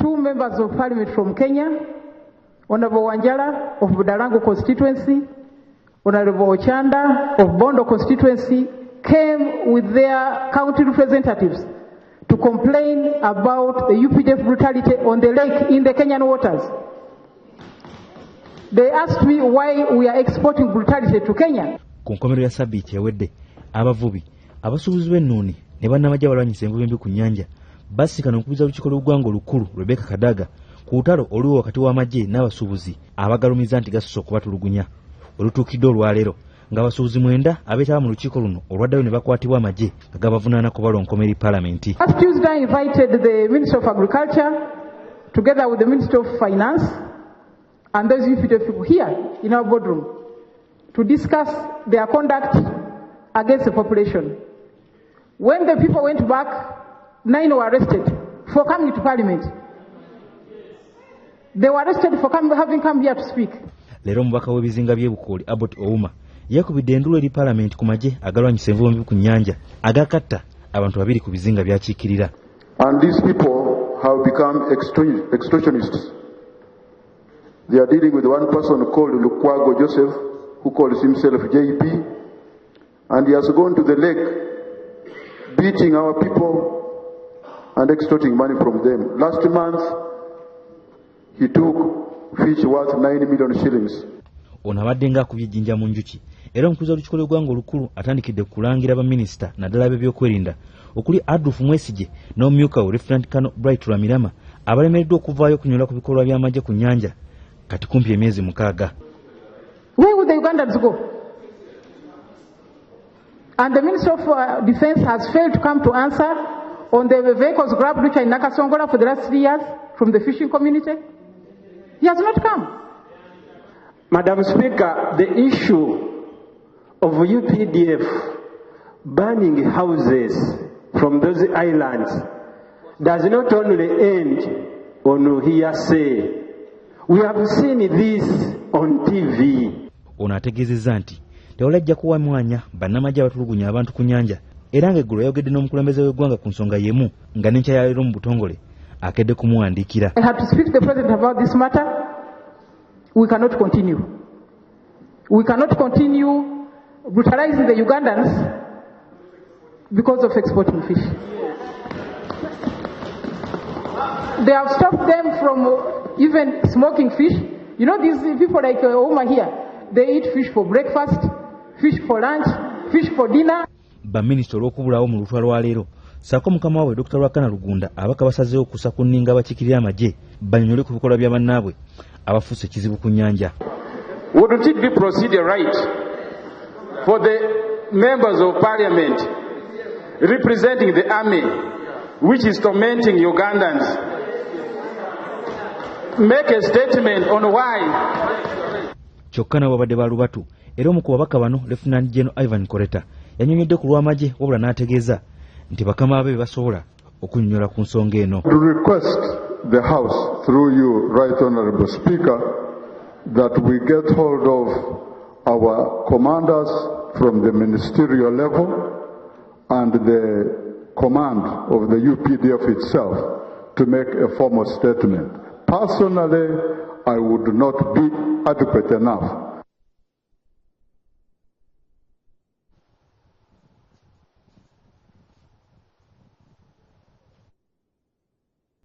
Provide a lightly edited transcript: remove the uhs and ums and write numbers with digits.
2 members of parliament from Kenya, Honorable Wanjala of Budalango constituency, Honorable Ochanda of Bondo constituency, came with their county representatives to complain about the UPDF brutality on the lake in the Kenyan waters. They asked me why we are exporting brutality to Kenya. Ku nkomerero ya Sabiiti ewedde, abavubi abasuubuzi b'ennuuni ne bannamagye abalwanyisa envubi embi ku nnyanja basikana okubiza olukiiko lw'eggwanga olukulu Rebecca Kadaga ku lutalo oluliwo wakati w'amagye n'abasuubuzi abagalumiza nti gasoose okubatulugunya olutuukidde olwaleero ng'abasuubuzi 9 abeetaba mu lukiiko luno olwaddayo ne bakwatibwa amagye nga gabavunaana kubalonkomera eri paalamenti. Last Tuesday I invited the Minister of Agriculture together with the Minister of Finance and those UPDF people here in our boardroom to discuss their conduct against the population. When the people went back, 9 were arrested for coming to Parliament. They were arrested for having come here to speak. Leero omubaka w'ebizinga by'Ebukooli Abbott Ouma yakubidde enduulu eri Parliament ku magye agalwanyisa envubi embi ku nnyanja agakatta abantu 2 ku bizinga byakiikirira. And these people have become extortionists. They are dealing with one person called Lukwago Joseph, who calls himself JP, and he has gone to the lake, beating our people and extorting money from them. Last month, he took fish worth 9 million shillings. Ono abadde ng'akubye ejjinja mu njuki era omukuza olukiiko lw'eggwanga olukulu atandikidde kulangira baminisita naddala b'ebyokwerinda okuli Adolf Mwesigye n'omumyuka we Lieutenant Colonel Bright Lwamirama abalemereddwa okuvaayo okunyola ku bikolwa by'amagye ku nnyanja kati kumpi emyezi 6. Where would the Ugandans go? And the Minister of Defense has failed to come to answer on the vehicles grabbed which are in Nakasongola for the last 3 years from the fishing community. He has not come. Madam Speaker, the issue of UPDF burning houses from those islands does not only end on hearsay. We have seen this on TV. Ono ategeezezza nti tewalajja kuwa mwanya bannamagye abatulugunya abantu ku nnyanja era ng'eggulu yayogedde n'omukulembeze w'eggwanga ku nsonga y'emu nga n'enkya ya leero mu butongole akedde kumuwandiikira. I have to speak to the President about this matter. We cannot continue. We cannot continue brutalizing the Ugandans because of exporting fish. They have stopped them from even smoking fish. You know, these people like Oma here, they eat fish for breakfast, fish for lunch, fish for dinner. Baminisita olw'okubulawo mu lutalo lwa leero ssaako mukama waabwe Dr. Lwakana Lugunda abaka basazeewo okussa ku nninga abakiikirira amagye banyonyole ku bikolwa bya bannaabwe abafuuse ekizibu ku nnyanja. Wouldn't it be procedure right for the members of parliament representing the army which is tormenting Ugandans make a statement on why? Kyokka nabo babadde balubatu era omu ku babaka bano Lieutenant General Ivan Koreta yanyonyodde ku lw'amagye wabula n'ategeeza nti bakama be basobola okunyonyola ku nsonga eno. To request the House through you, Right Honourable Speaker, that we get hold of our commanders from the ministerial level and the command of the UPDF itself to make a formal statement. Personally, I would not be adequate enough